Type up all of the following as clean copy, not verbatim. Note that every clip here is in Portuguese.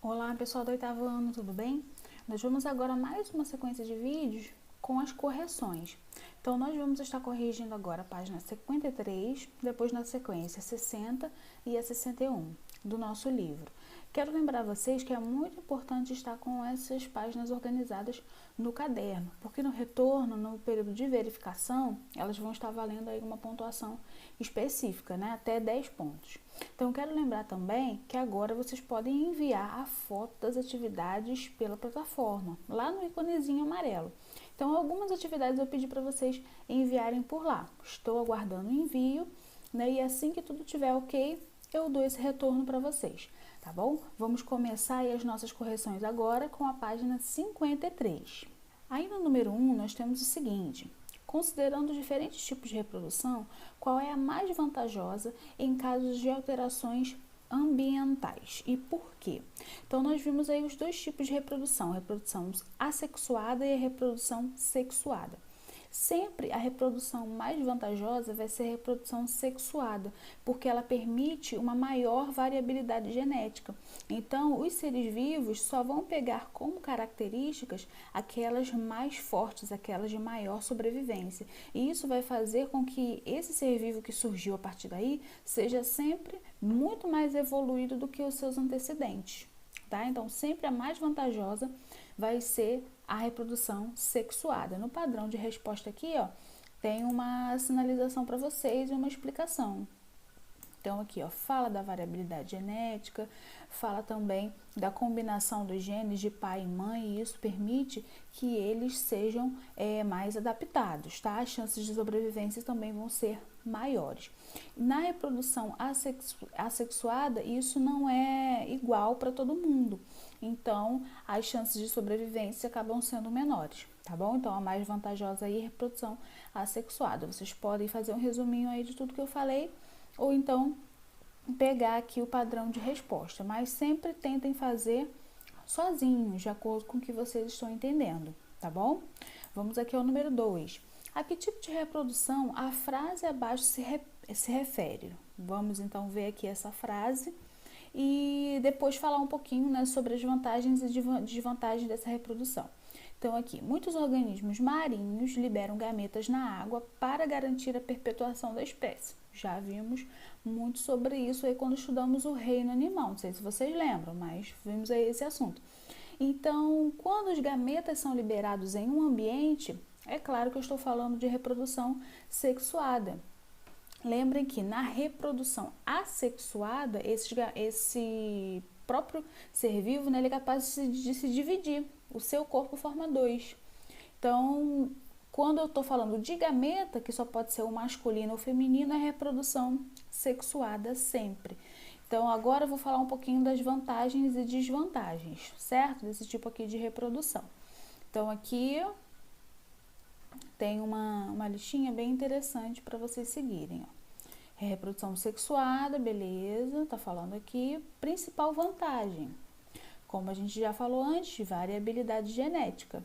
Olá pessoal do oitavo ano, tudo bem? Nós vamos agora mais uma sequência de vídeos com as correções. Então nós vamos estar corrigindo agora a página 53, depois na sequência 60 e a 61 do nosso livro. Quero lembrar vocês que é muito importante estar com essas páginas organizadas no caderno, porque no retorno, no período de verificação, elas vão estar valendo aí uma pontuação específica, né? Até 10 pontos. Então, quero lembrar também que agora vocês podem enviar a foto das atividades pela plataforma, lá no íconezinho amarelo. Então, algumas atividades eu pedi para vocês enviarem por lá. Estou aguardando o envio, né? E assim que tudo estiver ok, eu dou esse retorno para vocês, tá bom? Vamos começar aí as nossas correções agora com a página 53. Aí no número 1, nós temos o seguinte: considerando diferentes tipos de reprodução, qual é a mais vantajosa em casos de alterações ambientais e por quê? Então nós vimos aí os dois tipos de reprodução, a reprodução assexuada e a reprodução sexuada. Sempre a reprodução mais vantajosa vai ser a reprodução sexuada, porque ela permite uma maior variabilidade genética. Então, os seres vivos só vão pegar como características aquelas mais fortes, aquelas de maior sobrevivência. E isso vai fazer com que esse ser vivo que surgiu a partir daí seja sempre muito mais evoluído do que os seus antecedentes. Tá? Então, sempre a mais vantajosa vai ser a reprodução sexuada. No padrão de resposta aqui, ó, tem uma sinalização para vocês e uma explicação. Então, aqui, ó, fala da variabilidade genética, fala também da combinação dos genes de pai e mãe, e isso permite que eles sejam mais adaptados, tá? As chances de sobrevivência também vão ser maiores. Na reprodução assexuada, isso não é igual para todo mundo. Então, as chances de sobrevivência acabam sendo menores, tá bom? Então, a mais vantajosa aí é a reprodução assexuada. Vocês podem fazer um resuminho aí de tudo que eu falei, ou então pegar aqui o padrão de resposta, mas sempre tentem fazer sozinhos, de acordo com o que vocês estão entendendo, tá bom? Vamos aqui ao número 2. A que tipo de reprodução a frase abaixo se refere? Vamos então ver aqui essa frase e depois falar um pouquinho, né, sobre as vantagens e desvantagens dessa reprodução. Então aqui, muitos organismos marinhos liberam gametas na água para garantir a perpetuação da espécie. Já vimos muito sobre isso aí quando estudamos o reino animal, não sei se vocês lembram, mas vimos aí esse assunto. Então, quando os gametas são liberados em um ambiente, é claro que eu estou falando de reprodução sexuada. Lembrem que na reprodução assexuada, esse próprio ser vivo, né, ele é capaz de se dividir. O seu corpo forma dois. Então, quando eu estou falando de gameta, que só pode ser o masculino ou feminino, é reprodução sexuada sempre. Então, agora eu vou falar um pouquinho das vantagens e desvantagens, certo? Desse tipo aqui de reprodução. Então, aqui tem uma listinha bem interessante para vocês seguirem, ó. Reprodução sexuada, beleza, tá falando aqui. Principal vantagem, como a gente já falou antes, variabilidade genética,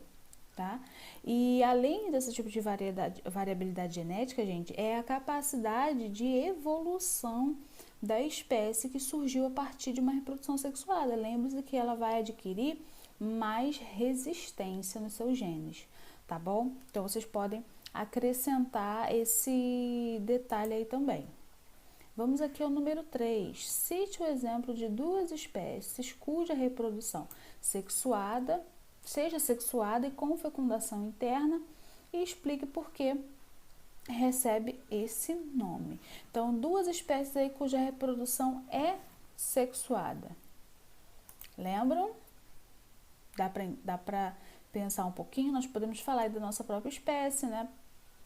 tá? E além desse tipo de variabilidade genética, gente, é a capacidade de evolução da espécie que surgiu a partir de uma reprodução sexuada. Lembre-se que ela vai adquirir mais resistência nos seus genes, tá bom? Então, vocês podem acrescentar esse detalhe aí também. Vamos aqui ao número 3. Cite o exemplo de duas espécies cuja reprodução seja sexuada e com fecundação interna e explique por que recebe esse nome. Então, duas espécies aí cuja reprodução é sexuada. Lembram? Dá para pensar um pouquinho? Nós podemos falar aí da nossa própria espécie, né?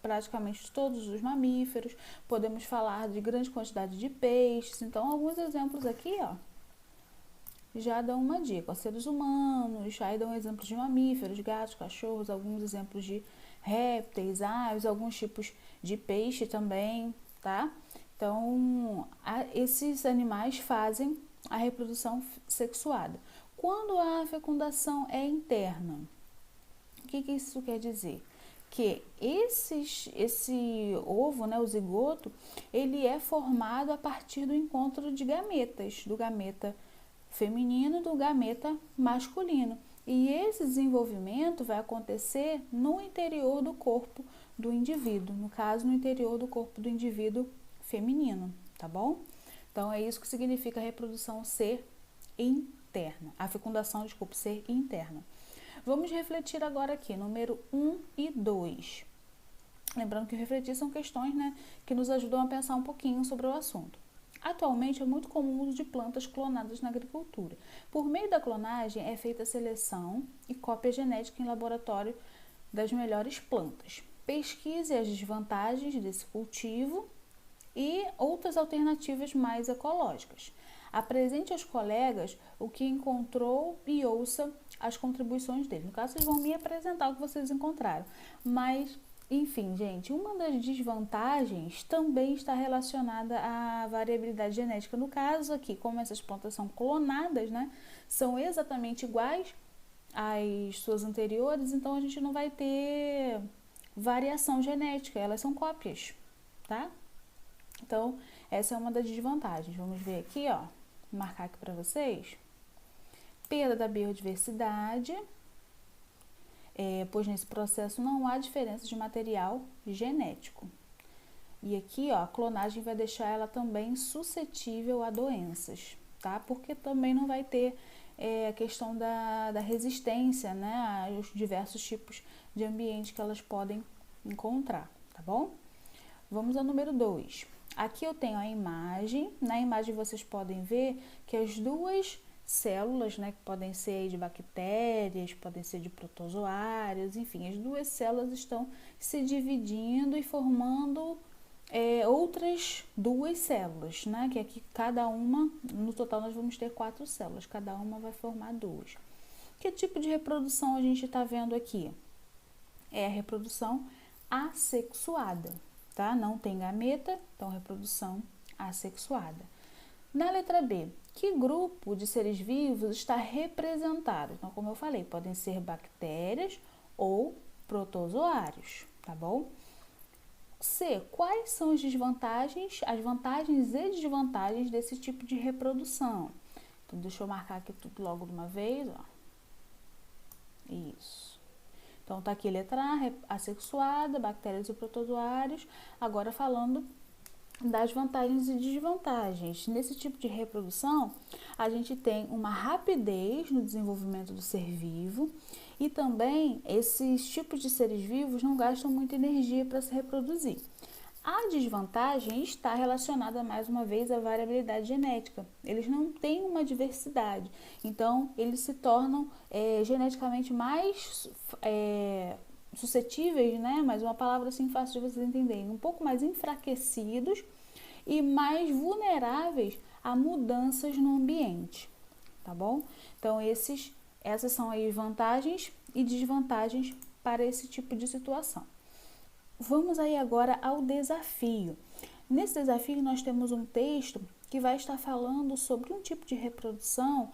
Praticamente todos os mamíferos, podemos falar de grande quantidade de peixes. Então, alguns exemplos aqui, ó, já dão uma dica. Ó, seres humanos, aí dão exemplos de mamíferos, gatos, cachorros, alguns exemplos de répteis, aves, alguns tipos de peixe também, tá? Então, esses animais fazem a reprodução sexuada. Quando a fecundação é interna, o que isso quer dizer? Que esse ovo, né, o zigoto, ele é formado a partir do encontro de gametas, do gameta feminino e do gameta masculino. E esse desenvolvimento vai acontecer no interior do corpo do indivíduo, no caso, no interior do corpo do indivíduo feminino, tá bom? Então, é isso que significa a reprodução ser interna, a fecundação, desculpe, ser interna. Vamos refletir agora aqui, número 1 e 2. Lembrando que refletir são questões, né, que nos ajudam a pensar um pouquinho sobre o assunto. Atualmente é muito comum o uso de plantas clonadas na agricultura. Por meio da clonagem é feita a seleção e cópia genética em laboratório das melhores plantas. Pesquise as desvantagens desse cultivo e outras alternativas mais ecológicas. Apresente aos colegas o que encontrou e ouça as contribuições dele. No caso, vocês vão me apresentar o que vocês encontraram. Mas, enfim, gente, uma das desvantagens também está relacionada à variabilidade genética. No caso aqui, como essas plantas são clonadas, né, são exatamente iguais às suas anteriores, então a gente não vai ter variação genética, elas são cópias, tá? Então, essa é uma das desvantagens. Vamos ver aqui, ó, marcar aqui para vocês. Perda da biodiversidade, pois nesse processo não há diferença de material genético. E aqui, ó, a clonagem vai deixar ela também suscetível a doenças, tá? Porque também não vai ter a questão da resistência, né, aos diversos tipos de ambiente que elas podem encontrar, tá bom? Vamos ao número 2. Aqui eu tenho a imagem. Na imagem vocês podem ver que as duas células, né, que podem ser de bactérias, podem ser de protozoários, enfim, as duas células estão se dividindo e formando outras duas células, né, que aqui cada uma, no total nós vamos ter 4 células, cada uma vai formar 2. Que tipo de reprodução a gente está vendo aqui? É a reprodução assexuada, tá? Não tem gameta, então reprodução assexuada. Na letra B, que grupo de seres vivos está representado? Então, como eu falei, podem ser bactérias ou protozoários, tá bom? C, quais são as vantagens e desvantagens desse tipo de reprodução? Então, deixa eu marcar aqui tudo logo de uma vez, ó. Isso. Então, tá aqui letra A, assexuada, bactérias e protozoários. Agora, falando das vantagens e desvantagens. Nesse tipo de reprodução, a gente tem uma rapidez no desenvolvimento do ser vivo e também esses tipos de seres vivos não gastam muita energia para se reproduzir. A desvantagem está relacionada, mais uma vez, à variabilidade genética. Eles não têm uma diversidade, então eles se tornam geneticamente mais suscetíveis, né? Mas uma palavra assim fácil de vocês entenderem, um pouco mais enfraquecidos e mais vulneráveis a mudanças no ambiente, tá bom? Então essas são aí vantagens e desvantagens para esse tipo de situação. Vamos aí agora ao desafio. Nesse desafio nós temos um texto que vai estar falando sobre um tipo de reprodução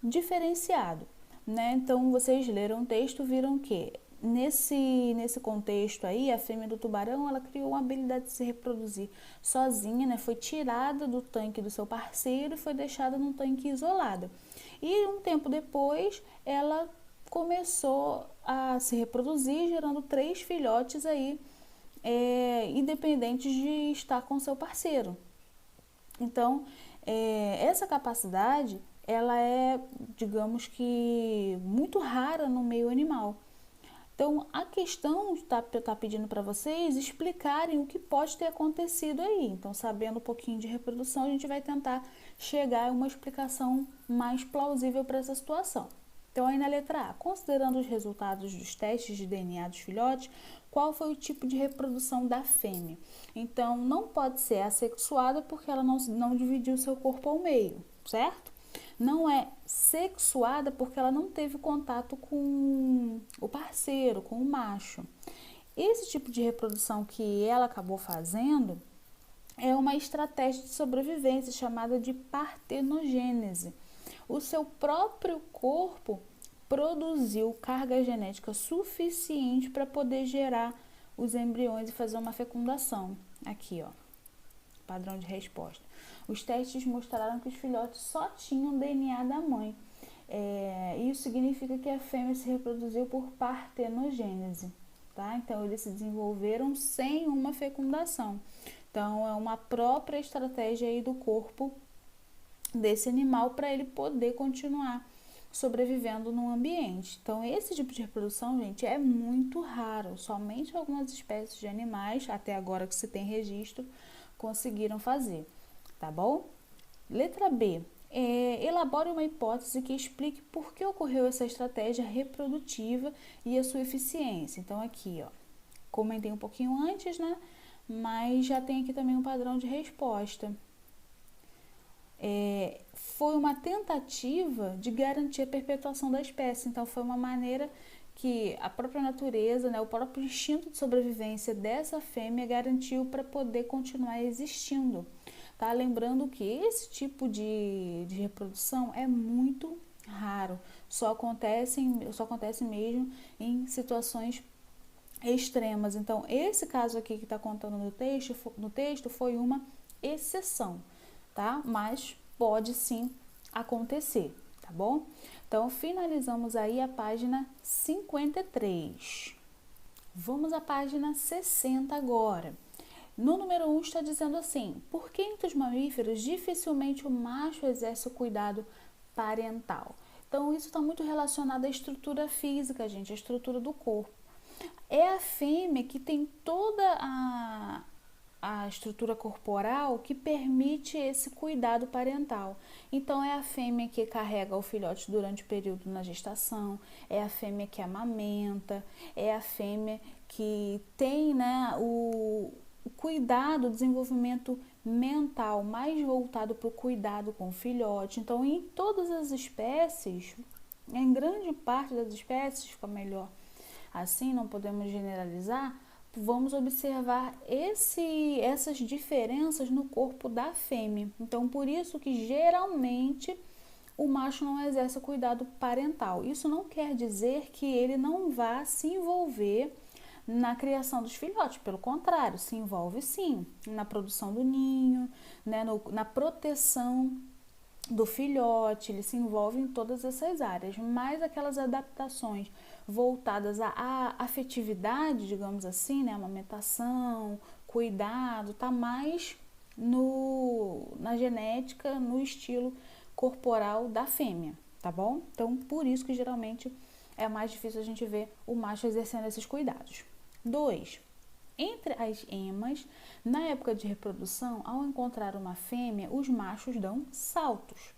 diferenciado, né? Então vocês leram o texto, viram que nesse contexto aí, a fêmea do tubarão, ela criou uma habilidade de se reproduzir sozinha, né? Foi tirada do tanque do seu parceiro e foi deixada num tanque isolada. E um tempo depois, ela começou a se reproduzir, gerando 3 filhotes aí, independentes de estar com seu parceiro. Então, essa capacidade, ela é, digamos que, muito rara no meio animal. Então, a questão está pedindo para vocês explicarem o que pode ter acontecido aí. Então, sabendo um pouquinho de reprodução, a gente vai tentar chegar a uma explicação mais plausível para essa situação. Então, aí na letra A, considerando os resultados dos testes de DNA dos filhotes, qual foi o tipo de reprodução da fêmea? Então, não pode ser assexuada porque ela não dividiu seu corpo ao meio, certo? Não é sexuada porque ela não teve contato com o parceiro, com o macho. Esse tipo de reprodução que ela acabou fazendo é uma estratégia de sobrevivência chamada de partenogênese. O seu próprio corpo produziu carga genética suficiente para poder gerar os embriões e fazer uma fecundação. Aqui, ó, padrão de resposta. Os testes mostraram que os filhotes só tinham DNA da mãe. Isso significa que a fêmea se reproduziu por partenogênese, tá? Então, eles se desenvolveram sem uma fecundação. Então, é uma própria estratégia aí do corpo desse animal para ele poder continuar sobrevivendo no ambiente. Então, esse tipo de reprodução, gente, é muito raro. Somente algumas espécies de animais, até agora que se tem registro, conseguiram fazer, tá bom? Letra B. Elabore uma hipótese que explique por que ocorreu essa estratégia reprodutiva e a sua eficiência. Então, aqui, ó, comentei um pouquinho antes, né? Mas já tem aqui também um padrão de resposta. Foi uma tentativa de garantir a perpetuação da espécie. Então, foi uma maneira que a própria natureza, né, o próprio instinto de sobrevivência dessa fêmea garantiu para poder continuar existindo. Tá? Lembrando que esse tipo de reprodução é muito raro, só acontece mesmo em situações extremas. Então, esse caso aqui que está contando no texto foi uma exceção, tá? Mas pode sim acontecer, tá bom? Então, finalizamos aí a página 53. Vamos à página 60 agora. No número 1 está dizendo assim: por que entre os mamíferos dificilmente o macho exerce o cuidado parental? Então, isso está muito relacionado à estrutura física, gente, à estrutura do corpo. É a fêmea que tem toda a estrutura corporal que permite esse cuidado parental. Então, é a fêmea que carrega o filhote durante o período na gestação, é a fêmea que amamenta, é a fêmea que tem, né, o cuidado, o desenvolvimento mental mais voltado para o cuidado com o filhote. Então, em todas as espécies, em grande parte das espécies, fica melhor assim, não podemos generalizar, vamos observar essas diferenças no corpo da fêmea. Então, por isso que geralmente o macho não exerce o cuidado parental. Isso não quer dizer que ele não vá se envolver na criação dos filhotes, pelo contrário, se envolve sim na produção do ninho, né, na proteção do filhote, ele se envolve em todas essas áreas, mas aquelas adaptações voltadas à afetividade, digamos assim, né, amamentação, cuidado, tá mais na genética, no estilo corporal da fêmea, tá bom? Então, por isso que geralmente é mais difícil a gente ver o macho exercendo esses cuidados. 2. Entre as emas, na época de reprodução, ao encontrar uma fêmea, os machos dão saltos,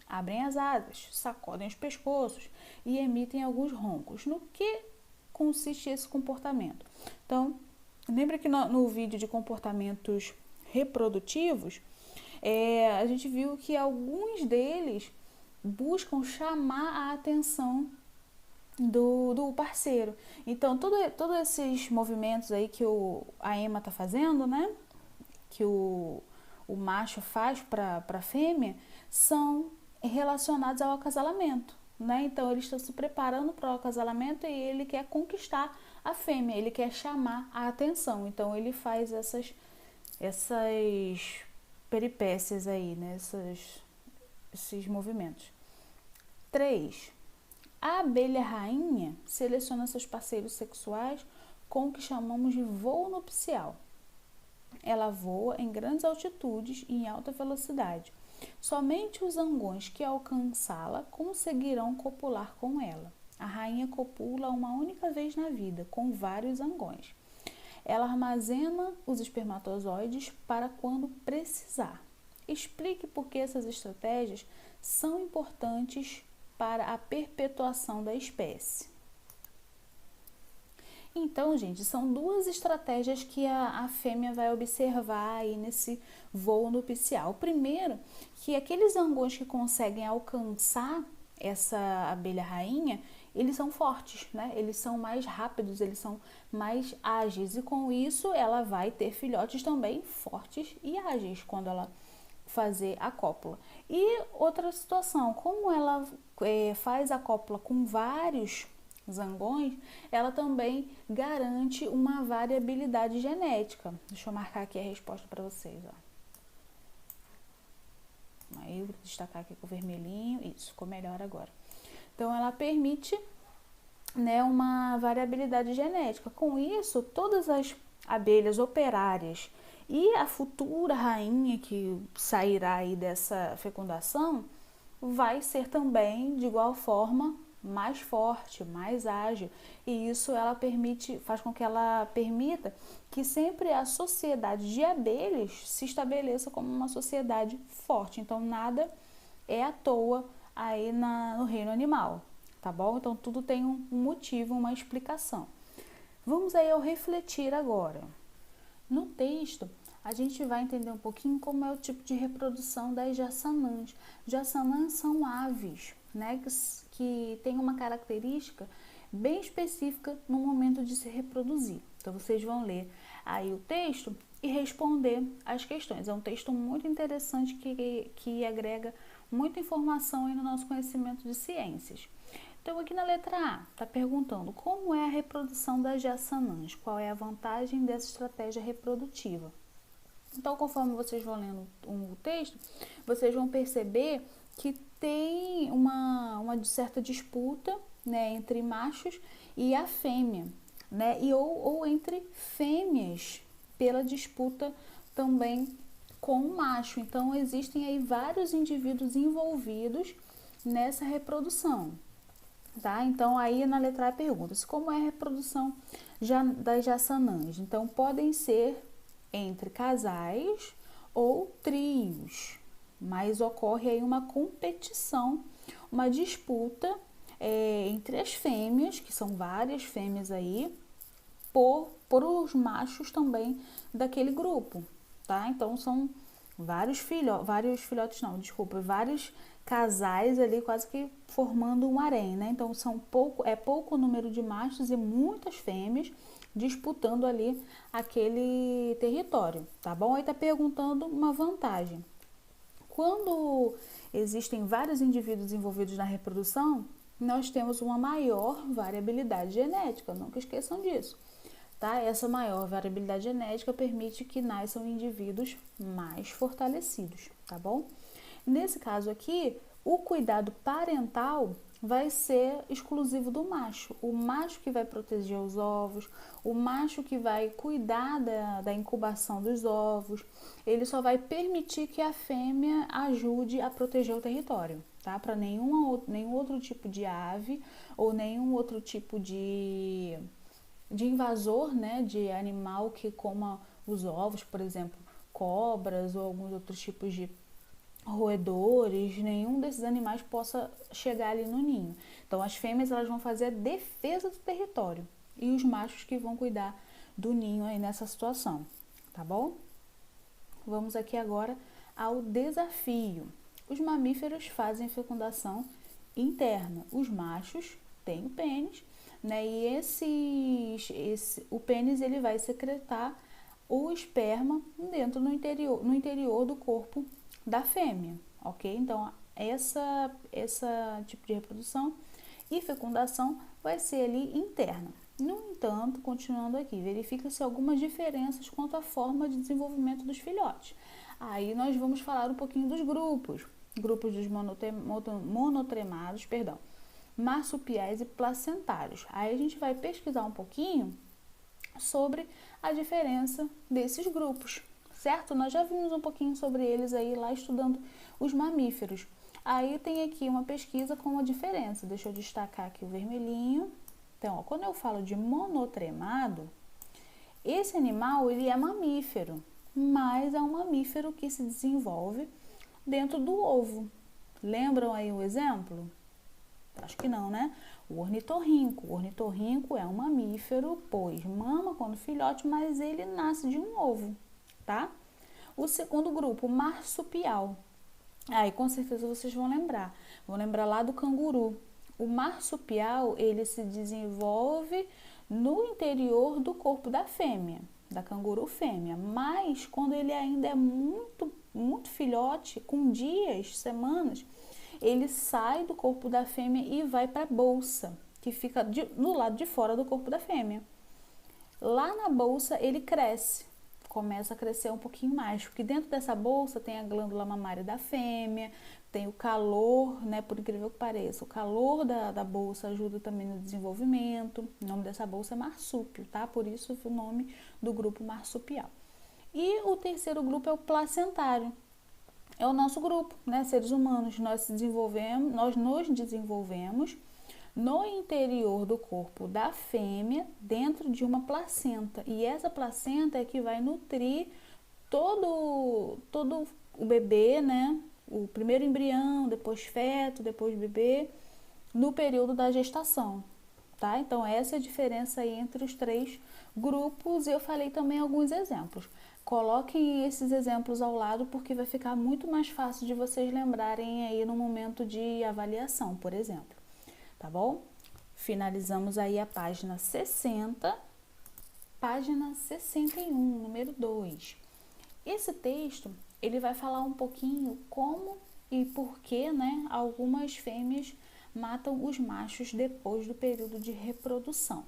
abrem as asas, sacodem os pescoços e emitem alguns roncos. No que consiste esse comportamento? Então, lembra que no vídeo de comportamentos reprodutivos, a gente viu que alguns deles buscam chamar a atenção do parceiro. Então, todos esses movimentos aí que a ema tá fazendo, né? Que o macho faz para a fêmea, são relacionados ao acasalamento, né? Então, ele está se preparando para o acasalamento e ele quer conquistar a fêmea, ele quer chamar a atenção. Então, ele faz essas peripécias aí, né? Esses movimentos. 3. A abelha rainha seleciona seus parceiros sexuais com o que chamamos de voo nupcial. Ela voa em grandes altitudes e em alta velocidade. Somente os zangões que alcançá-la conseguirão copular com ela. A rainha copula uma única vez na vida, com vários zangões. Ela armazena os espermatozoides para quando precisar. Explique por que essas estratégias são importantes para a perpetuação da espécie. Então, gente, são duas estratégias que a fêmea vai observar aí nesse voo nupcial. O primeiro, que aqueles zangões que conseguem alcançar essa abelha rainha, eles são fortes, né? Eles são mais rápidos, eles são mais ágeis. E com isso, ela vai ter filhotes também fortes e ágeis quando ela fazer a cópula. E outra situação, como ela faz a cópula com vários zangões, ela também garante uma variabilidade genética. Deixa eu marcar aqui a resposta para vocês, ó. Aí eu vou destacar aqui com o vermelhinho, isso, ficou melhor agora. Então, ela permite, né, uma variabilidade genética. Com isso, todas as abelhas operárias e a futura rainha que sairá aí dessa fecundação vai ser também, de igual forma, mais forte, mais ágil. E isso ela faz com que ela permita que sempre a sociedade de abelhas se estabeleça como uma sociedade forte. Então, nada é à toa aí no reino animal, tá bom? Então, tudo tem um motivo, uma explicação. Vamos aí ao refletir agora. No texto, a gente vai entender um pouquinho como é o tipo de reprodução das jassanãs. Jassanãs são aves, né, que tem uma característica bem específica no momento de se reproduzir. Então, vocês vão ler aí o texto e responder as questões. É um texto muito interessante que agrega muita informação aí no nosso conhecimento de ciências. Então, aqui na letra A, está perguntando como é a reprodução das jassanãs, qual é a vantagem dessa estratégia reprodutiva. Então, conforme vocês vão lendo o texto, vocês vão perceber que tem uma certa disputa, né, entre machos e a fêmea, né, ou entre fêmeas pela disputa também com o macho. Então, existem aí vários indivíduos envolvidos nessa reprodução. Tá? Então, aí na letra A pergunta-se como é a reprodução das jassanãs. Então, podem ser entre casais ou trios, mas ocorre aí uma competição, uma disputa entre as fêmeas, que são várias fêmeas aí, por os machos também daquele grupo, tá? Então, são vários casais ali quase que formando um harém, né? Então, é pouco número de machos e muitas fêmeas disputando ali aquele território, tá bom? Aí tá perguntando uma vantagem. Quando existem vários indivíduos envolvidos na reprodução, nós temos uma maior variabilidade genética, nunca esqueçam disso, tá? Essa maior variabilidade genética permite que nasçam indivíduos mais fortalecidos, tá bom? Nesse caso aqui, o cuidado parental vai ser exclusivo do macho. O macho que vai proteger os ovos, o macho que vai cuidar da incubação dos ovos, ele só vai permitir que a fêmea ajude a proteger o território, tá? Para nenhum outro tipo de ave ou nenhum outro tipo de invasor, né, de animal que coma os ovos, por exemplo, cobras ou alguns outros tipos de roedores, nenhum desses animais possa chegar ali no ninho. Então, as fêmeas elas vão fazer a defesa do território e os machos que vão cuidar do ninho aí nessa situação, tá bom? Vamos aqui agora ao desafio. Os mamíferos fazem fecundação interna. Os machos têm o pênis, né? E o pênis ele vai secretar o esperma no interior do corpo da fêmea, ok? Então, essa tipo de reprodução e fecundação vai ser ali interna. No entanto, continuando aqui, verifica-se algumas diferenças quanto à forma de desenvolvimento dos filhotes. Aí nós vamos falar um pouquinho dos grupos dos monotremados, marsupiais e placentários. Aí a gente vai pesquisar um pouquinho sobre a diferença desses grupos, certo? Nós já vimos um pouquinho sobre eles aí lá estudando os mamíferos. Aí tem aqui uma pesquisa com a diferença. Deixa eu destacar aqui o vermelhinho. Então, ó, quando eu falo de monotremado, esse animal ele é mamífero, mas é um mamífero que se desenvolve dentro do ovo. Lembram aí o exemplo? Acho que não, né? O ornitorrinco. O ornitorrinco é um mamífero, pois mama quando filhote, mas ele nasce de um ovo, tá? O segundo grupo, marsupial. Aí, com certeza vocês vão lembrar. Vão lembrar lá do canguru. O marsupial, ele se desenvolve no interior do corpo da fêmea, da canguru fêmea. Mas, quando ele ainda é muito filhote, com dias, semanas, ele sai do corpo da fêmea e vai para a bolsa, que fica do lado de fora do corpo da fêmea. Lá na bolsa, ele cresce começa a crescer um pouquinho mais, porque dentro dessa bolsa tem a glândula mamária da fêmea, tem o calor, né, por incrível que pareça, o calor da bolsa ajuda também no desenvolvimento. O nome dessa bolsa é marsúpio, tá? Por isso o nome do grupo marsupial. E o terceiro grupo é o placentário. É o nosso grupo, né, seres humanos. Nós nos desenvolvemos no interior do corpo da fêmea, dentro de uma placenta. E essa placenta é que vai nutrir todo o bebê, né? O primeiro embrião, depois feto, depois bebê, no período da gestação, tá? Então, essa é a diferença aí entre os três grupos. Eu falei também alguns exemplos. Coloquem esses exemplos ao lado, porque vai ficar muito mais fácil de vocês lembrarem aí no momento de avaliação, por exemplo. Tá bom? Finalizamos aí a página 60, página 61, número 2. Esse texto, ele vai falar um pouquinho como e por que, né, algumas fêmeas matam os machos depois do período de reprodução.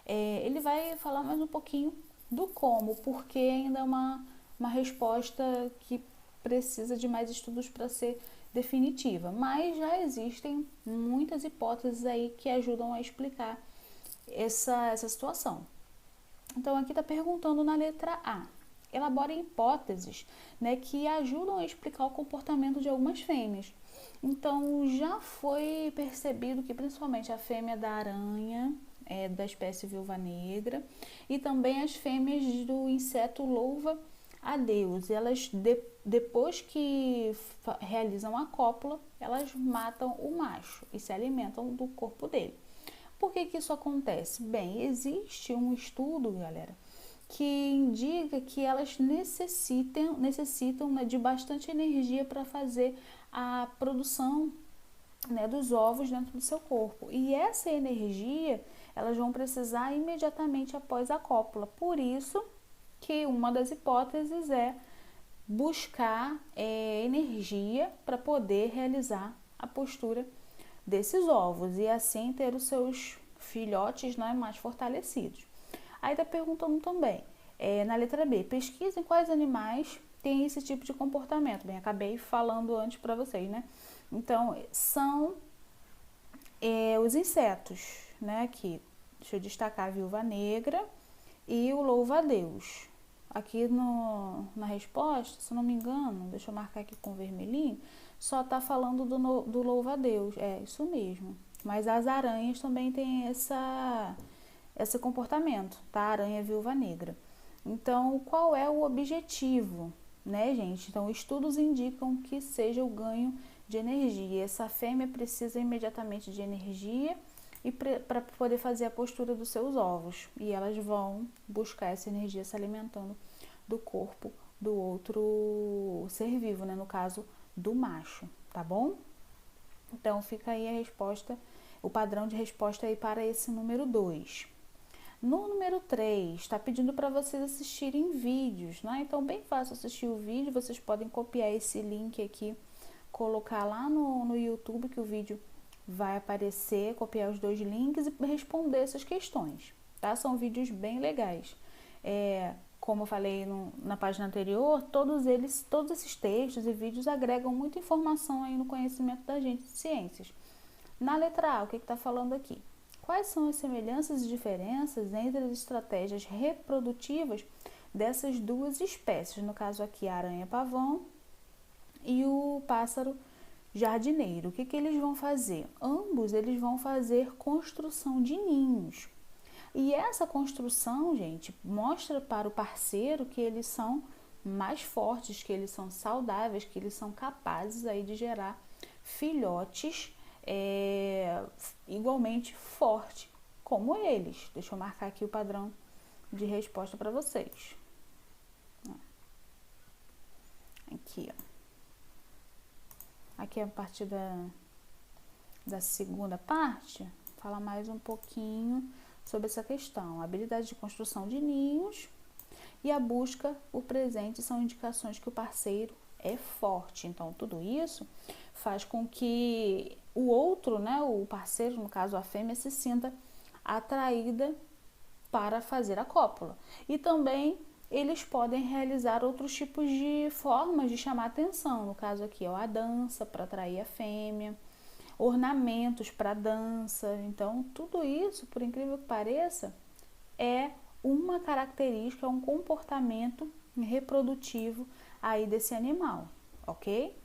Ele vai falar mais um pouquinho do como, porque ainda é uma resposta que precisa de mais estudos para ser definitiva, mas já existem muitas hipóteses aí que ajudam a explicar essa situação. Então, aqui está perguntando na letra A. Elabora hipóteses, né, que ajudam a explicar o comportamento de algumas fêmeas. Então, já foi percebido que principalmente a fêmea da aranha, da espécie viúva negra, e também as fêmeas do inseto louva-a-Deus, elas depois que realizam a cópula, elas matam o macho e se alimentam do corpo dele. Por que isso acontece? Bem, existe um estudo, galera, que indica que elas necessitam, né, de bastante energia para fazer a produção, né, dos ovos dentro do seu corpo. E essa energia elas vão precisar imediatamente após a cópula. Por isso que uma das hipóteses é buscar energia para poder realizar a postura desses ovos e assim ter os seus filhotes, né, mais fortalecidos. Aí está perguntando também, na letra B, pesquisem quais animais têm esse tipo de comportamento. Bem, acabei falando antes para vocês, né? Então, são os insetos, né? Aqui, deixa eu destacar a viúva negra e o louva-a-Deus. Aqui na resposta, se não me engano, deixa eu marcar aqui com vermelhinho, só está falando do louva-a-Deus. É isso mesmo. Mas as aranhas também têm esse comportamento, tá? A aranha viúva negra. Então, qual é o objetivo, né, gente? Então, estudos indicam que seja o ganho de energia. Essa fêmea precisa imediatamente de energia e para poder fazer a postura dos seus ovos. E elas vão buscar essa energia se alimentando do corpo do outro ser vivo, né? No caso, do macho, tá bom? Então, fica aí a resposta, o padrão de resposta aí para esse número 2. No número 3, está pedindo para vocês assistirem vídeos, né? Então, bem fácil assistir o vídeo, vocês podem copiar esse link aqui, colocar lá no YouTube, que o vídeo vai aparecer, copiar os 2 links e responder essas questões, tá? São vídeos bem legais. Como eu falei na página anterior, todos esses textos e vídeos agregam muita informação aí no conhecimento da gente de ciências. Na letra A, o que está falando aqui? Quais são as semelhanças e diferenças entre as estratégias reprodutivas dessas duas espécies? No caso aqui, a aranha-pavão e o pássaro jardineiro. O que eles vão fazer? Ambos eles vão fazer construção de ninhos. E essa construção, gente, mostra para o parceiro que eles são mais fortes, que eles são saudáveis, que eles são capazes aí de gerar filhotes igualmente forte como eles. Deixa eu marcar aqui o padrão de resposta para vocês. Aqui, ó. Aqui a partir da segunda parte, fala mais um pouquinho sobre essa questão. A habilidade de construção de ninhos e a busca por presente são indicações que o parceiro é forte. Então, tudo isso faz com que o outro, né, o parceiro, no caso a fêmea, se sinta atraída para fazer a cópula. E também eles podem realizar outros tipos de formas de chamar atenção. No caso aqui, ó, a dança para atrair a fêmea, ornamentos para dança. Então, tudo isso, por incrível que pareça, é uma característica, um comportamento reprodutivo aí desse animal, ok?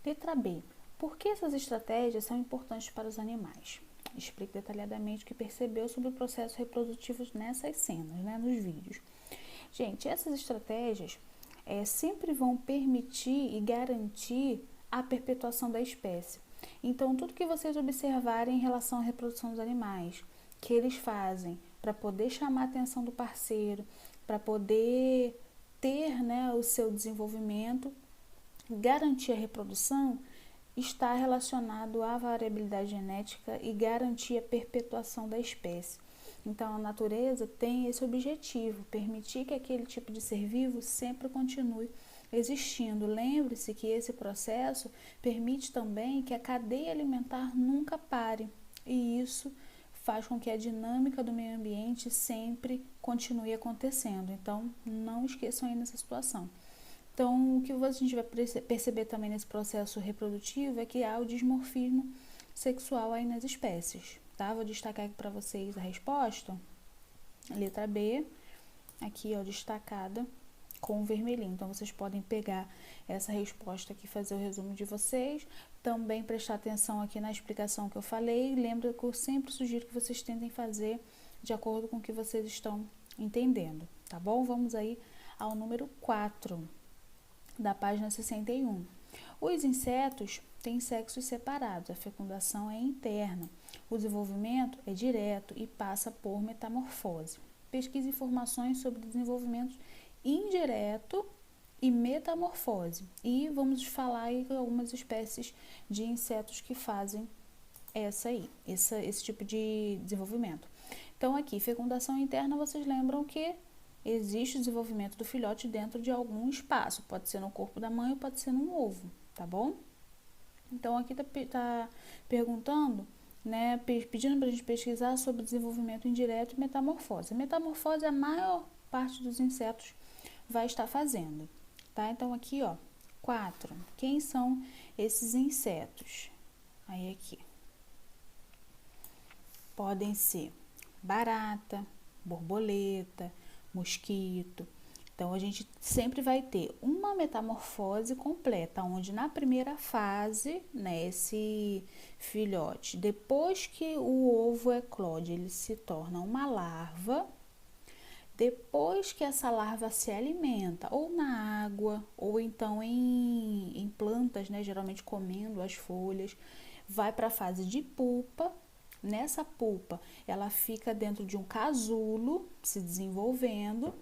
Letra B. Por que essas estratégias são importantes para os animais? Explique detalhadamente o que percebeu sobre o processo reprodutivo nessas cenas, né, nos vídeos. Gente, essas estratégias sempre vão permitir e garantir a perpetuação da espécie. Então, tudo que vocês observarem em relação à reprodução dos animais, que eles fazem para poder chamar a atenção do parceiro, para poder ter, né, o seu desenvolvimento, garantir a reprodução, está relacionado à variabilidade genética e garantir a perpetuação da espécie. Então, a natureza tem esse objetivo, permitir que aquele tipo de ser vivo sempre continue existindo. Lembre-se que esse processo permite também que a cadeia alimentar nunca pare, e isso faz com que a dinâmica do meio ambiente sempre continue acontecendo. Então, não esqueçam aí nessa situação. Então, o que a gente vai perceber também nesse processo reprodutivo é que há o dimorfismo sexual aí nas espécies, tá? Vou destacar aqui para vocês a resposta. Letra B, aqui ó, destacada com vermelhinho. Então, vocês podem pegar essa resposta aqui e fazer o resumo de vocês. Também prestar atenção aqui na explicação que eu falei. Lembra que eu sempre sugiro que vocês tentem fazer de acordo com o que vocês estão entendendo, tá bom? Vamos aí ao número 4. Da página 61. Os insetos têm sexos separados, a fecundação é interna, o desenvolvimento é direto e passa por metamorfose. Pesquise informações sobre desenvolvimento indireto e metamorfose. E vamos falar aí de algumas espécies de insetos que fazem esse tipo de desenvolvimento. Então aqui, fecundação interna, vocês lembram que existe o desenvolvimento do filhote dentro de algum espaço, pode ser no corpo da mãe ou pode ser num ovo, tá bom? Então aqui tá perguntando, né, pedindo para a gente pesquisar sobre desenvolvimento indireto e metamorfose. A metamorfose a maior parte dos insetos vai estar fazendo, tá? Então aqui, ó, 4. Quem são esses insetos? Aí aqui. Podem ser barata, borboleta, mosquito. Então, a gente sempre vai ter uma metamorfose completa, onde na primeira fase, né, esse filhote, depois que o ovo eclode, ele se torna uma larva. Depois que essa larva se alimenta, ou na água, ou então em plantas, né, geralmente comendo as folhas, vai para a fase de pupa. Nessa pupa, ela fica dentro de um casulo, se desenvolvendo,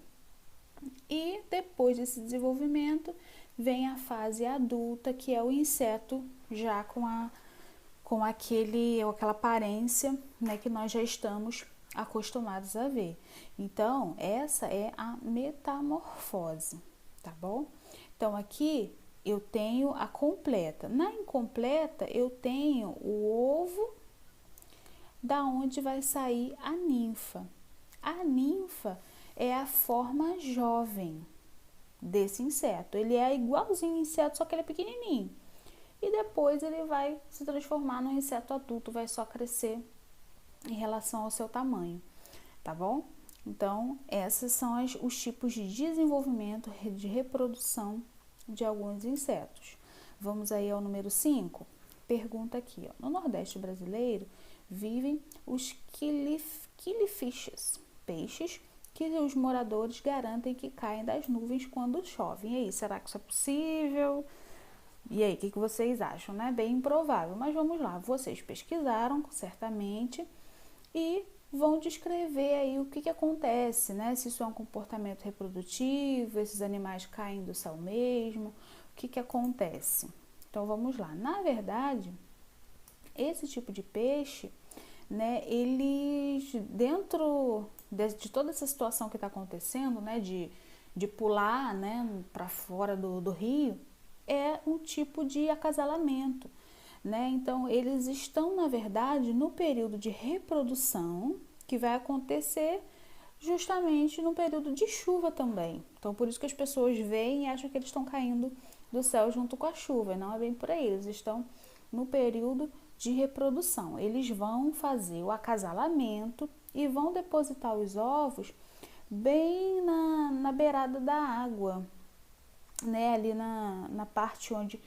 e depois desse desenvolvimento vem a fase adulta, que é o inseto já com aquela aparência, né, que nós já estamos acostumados a ver. Então, essa é a metamorfose, tá bom? Então, aqui eu tenho a completa. Na incompleta, eu tenho o ovo, da onde vai sair a ninfa. A ninfa é a forma jovem desse inseto. Ele é igualzinho ao inseto, só que ele é pequenininho. E depois ele vai se transformar num inseto adulto, vai só crescer em relação ao seu tamanho, tá bom? Então, esses são os tipos de desenvolvimento, de reprodução de alguns insetos. Vamos aí ao número 5? Pergunta aqui, ó. No Nordeste brasileiro, vivem os killifish, peixes que os moradores garantem que caem das nuvens quando chove. E aí, será que isso é possível? E aí, o que vocês acham, né? Bem improvável, mas vamos lá. Vocês pesquisaram, certamente, e vão descrever aí o que acontece, né? Se isso é um comportamento reprodutivo, esses animais caem do céu mesmo, o que acontece? Então, vamos lá. Na verdade, esse tipo de peixe, né, eles, dentro de toda essa situação que está acontecendo, né, de pular, né, para fora do rio, é um tipo de acasalamento, né? Então, eles estão, na verdade, no período de reprodução, que vai acontecer justamente no período de chuva também. Então, por isso que as pessoas veem e acham que eles estão caindo do céu junto com a chuva. Não é bem por aí, eles estão no período de reprodução. Eles vão fazer o acasalamento e vão depositar os ovos bem na beirada da água, né? Ali na parte onde,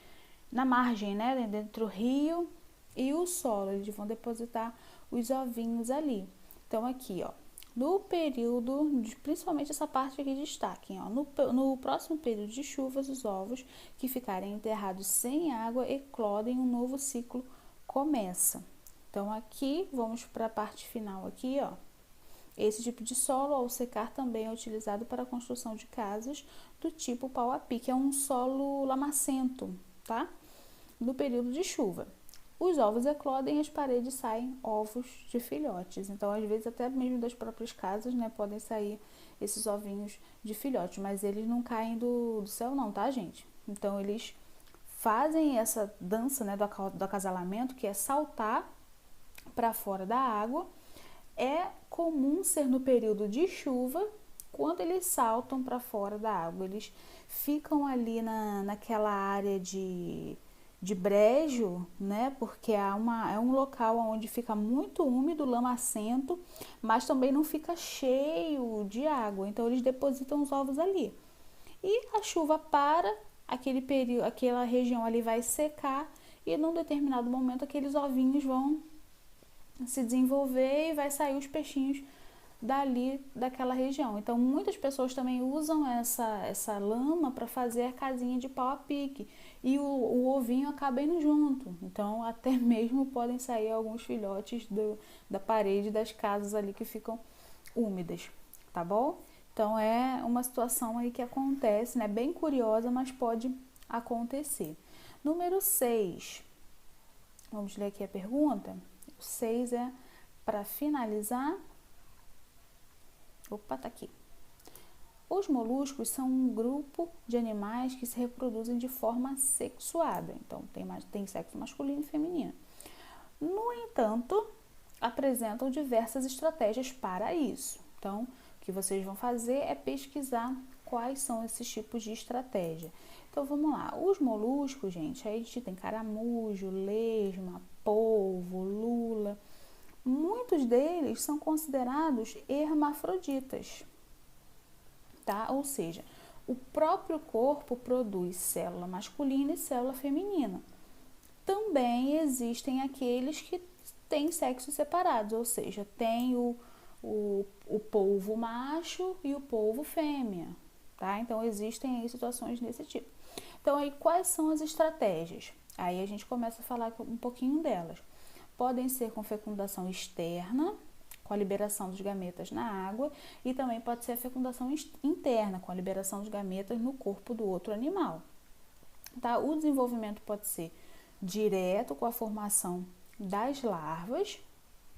na margem, né? Entre o rio e o solo. Eles vão depositar os ovinhos ali. Então, aqui, ó. No período, principalmente essa parte aqui destaquem, ó, no próximo período de chuvas, os ovos que ficarem enterrados sem água eclodem, um novo ciclo começa. Então, aqui, vamos para a parte final aqui, ó. Esse tipo de solo, ao secar, também é utilizado para a construção de casas do tipo pau a pique, é um solo lamacento, tá? No período de chuva. Os ovos eclodem e as paredes saem ovos de filhotes. Então, às vezes, até mesmo das próprias casas, né, podem sair esses ovinhos de filhotes, mas eles não caem do céu não, tá, gente? Então, eles fazem essa dança, né, do acasalamento, que é saltar para fora da água. É comum ser no período de chuva, quando eles saltam para fora da água. Eles ficam ali naquela área de brejo, né? Porque é um local onde fica muito úmido, lamacento, mas também não fica cheio de água. Então eles depositam os ovos ali. E a chuva para, aquele período, aquela região ali vai secar e num determinado momento aqueles ovinhos vão se desenvolver e vai sair os peixinhos dali daquela região. Então muitas pessoas também usam essa lama para fazer a casinha de pau a pique e o ovinho acaba indo junto. Então até mesmo podem sair alguns filhotes da parede das casas ali que ficam úmidas, tá bom? Então é uma situação aí que acontece, né? Bem curiosa, mas pode acontecer. Número 6. Vamos ler aqui a pergunta. 6 é para finalizar. Opa, tá aqui. Os moluscos são um grupo de animais que se reproduzem de forma sexuada. Então, tem sexo masculino e feminino. No entanto, apresentam diversas estratégias para isso. Então, o que vocês vão fazer é pesquisar quais são esses tipos de estratégia. Então, vamos lá. Os moluscos, gente, aí a gente tem caramujo, lesma, polvo, lula. Muitos deles são considerados hermafroditas, tá? Ou seja, o próprio corpo produz célula masculina e célula feminina. Também existem aqueles que têm sexos separados, ou seja, tem o polvo macho e o polvo fêmea, tá? Então, existem aí situações desse tipo. Então, aí, quais são as estratégias? Aí a gente começa a falar um pouquinho delas. Podem ser com fecundação externa, com a liberação dos gametas na água, e também pode ser a fecundação interna, com a liberação dos gametas no corpo do outro animal. Tá? O desenvolvimento pode ser direto com a formação das larvas,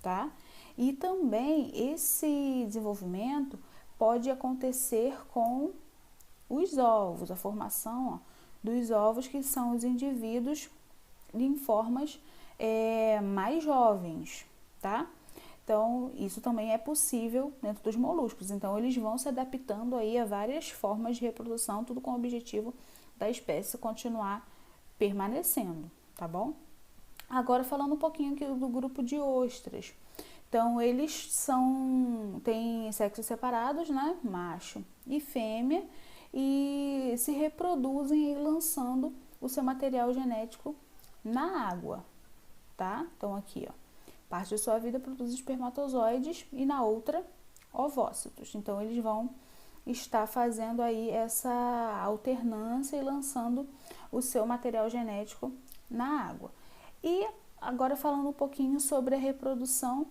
tá? E também esse desenvolvimento pode acontecer com os ovos, a formação dos ovos, que são os indivíduos em formas mais jovens, tá? Então, isso também é possível dentro dos moluscos. Então, eles vão se adaptando aí a várias formas de reprodução, tudo com o objetivo da espécie continuar permanecendo, tá bom? Agora, falando um pouquinho aqui do grupo de ostras. Então, eles têm sexos separados, né? Macho e fêmea, e se reproduzem aí lançando o seu material genético na água, tá? Então, aqui, ó, parte de sua vida produz espermatozoides e na outra, ovócitos. Então, eles vão estar fazendo aí essa alternância e lançando o seu material genético na água. E agora falando um pouquinho sobre a reprodução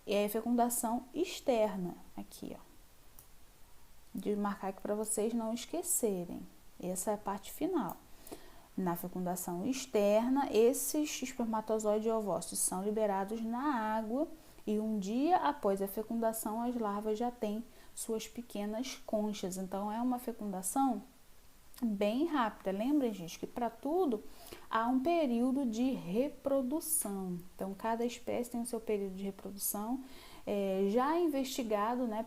e a fecundação externa, aqui, ó. De marcar aqui para vocês não esquecerem. Essa é a parte final. Na fecundação externa, esses espermatozoides e ovócitos são liberados na água e um dia após a fecundação, as larvas já têm suas pequenas conchas. Então, é uma fecundação bem rápida. Lembrem, gente, que para tudo há um período de reprodução. Então, cada espécie tem o seu período de reprodução, já investigado, né,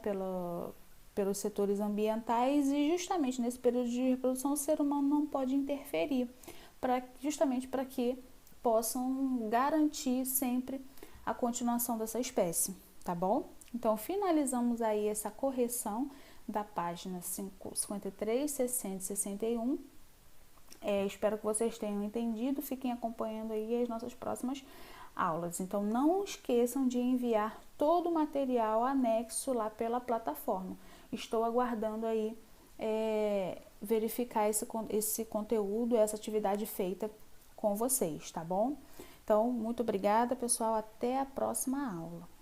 pelos setores ambientais, e justamente nesse período de reprodução o ser humano não pode interferir, justamente para que possam garantir sempre a continuação dessa espécie, tá bom? Então, finalizamos aí essa correção da página 53, 60 e 61. Espero que vocês tenham entendido. Fiquem acompanhando aí as nossas próximas aulas. Então, não esqueçam de enviar todo o material anexo lá pela plataforma. Estou aguardando aí verificar esse conteúdo, essa atividade feita com vocês, tá bom? Então, muito obrigada, pessoal. Até a próxima aula.